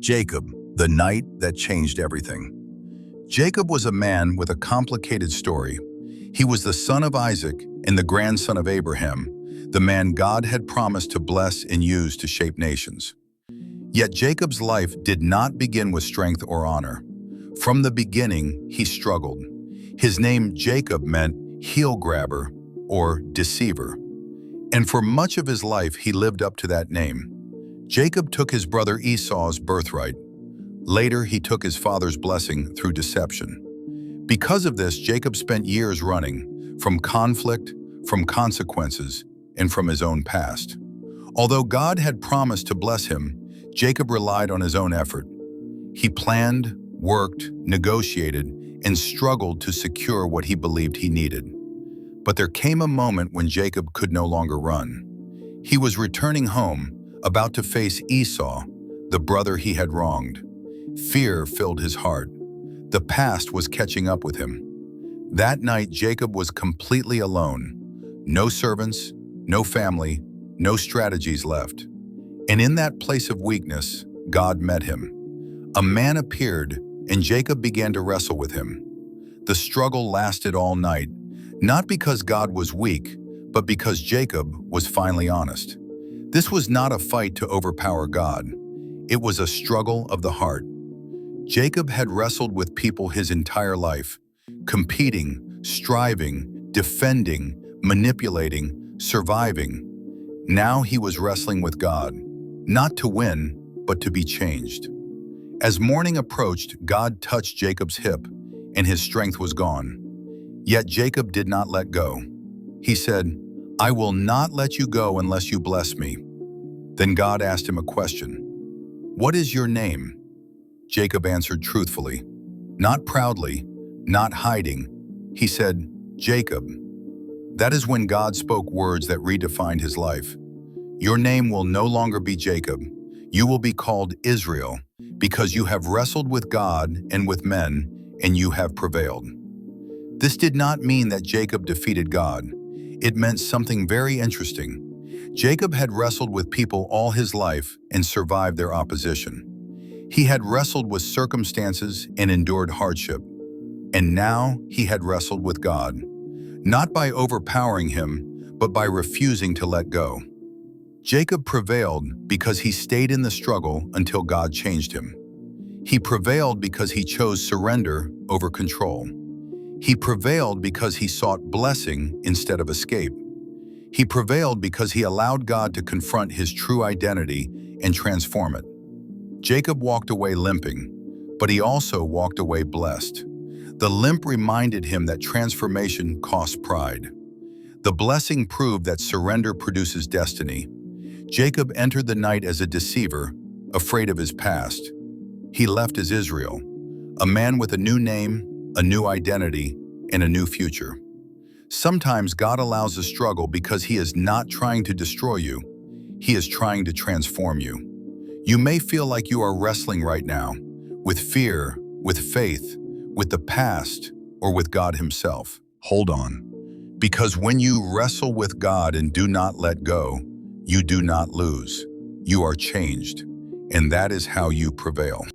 Jacob, the night that changed everything. Jacob was a man with a complicated story. He was the son of Isaac and the grandson of Abraham, the man God had promised to bless and use to shape nations. Yet Jacob's life did not begin with strength or honor. From the beginning, he struggled. His name Jacob meant heel grabber or deceiver. And for much of his life, he lived up to that name. Jacob took his brother Esau's birthright. Later, he took his father's blessing through deception. Because of this, Jacob spent years running from conflict, from consequences, and from his own past. Although God had promised to bless him, Jacob relied on his own effort. He planned, worked, negotiated, and struggled to secure what he believed he needed. But there came a moment when Jacob could no longer run. He was returning home, about to face Esau, the brother he had wronged. Fear filled his heart. The past was catching up with him. That night, Jacob was completely alone. No servants, no family, no strategies left. And in that place of weakness, God met him. A man appeared, and Jacob began to wrestle with him. The struggle lasted all night, not because God was weak, but because Jacob was finally honest. This was not a fight to overpower God. It was a struggle of the heart. Jacob had wrestled with people his entire life, competing, striving, defending, manipulating, surviving. Now he was wrestling with God, not to win, but to be changed. As morning approached, God touched Jacob's hip, and his strength was gone. Yet Jacob did not let go. He said, "I will not let you go unless you bless me." Then God asked him a question. "What is your name?" Jacob answered truthfully, not proudly, not hiding. He said, "Jacob." That is when God spoke words that redefined his life. "Your name will no longer be Jacob. You will be called Israel, because you have wrestled with God and with men, and you have prevailed." This did not mean that Jacob defeated God. It meant something very interesting. Jacob had wrestled with people all his life and survived their opposition. He had wrestled with circumstances and endured hardship. And now he had wrestled with God, not by overpowering him, but by refusing to let go. Jacob prevailed because he stayed in the struggle until God changed him. He prevailed because he chose surrender over control. He prevailed because he sought blessing instead of escape. He prevailed because he allowed God to confront his true identity and transform it. Jacob walked away limping, but he also walked away blessed. The limp reminded him that transformation costs pride. The blessing proved that surrender produces destiny. Jacob entered the night as a deceiver, afraid of his past. He left as Israel, a man with a new name, a new identity, and a new future. Sometimes God allows a struggle because he is not trying to destroy you. He is trying to transform you. You may feel like you are wrestling right now, with fear, with faith, with the past, or with God himself. Hold on, because when you wrestle with God and do not let go, you do not lose. You are changed, and that is how you prevail.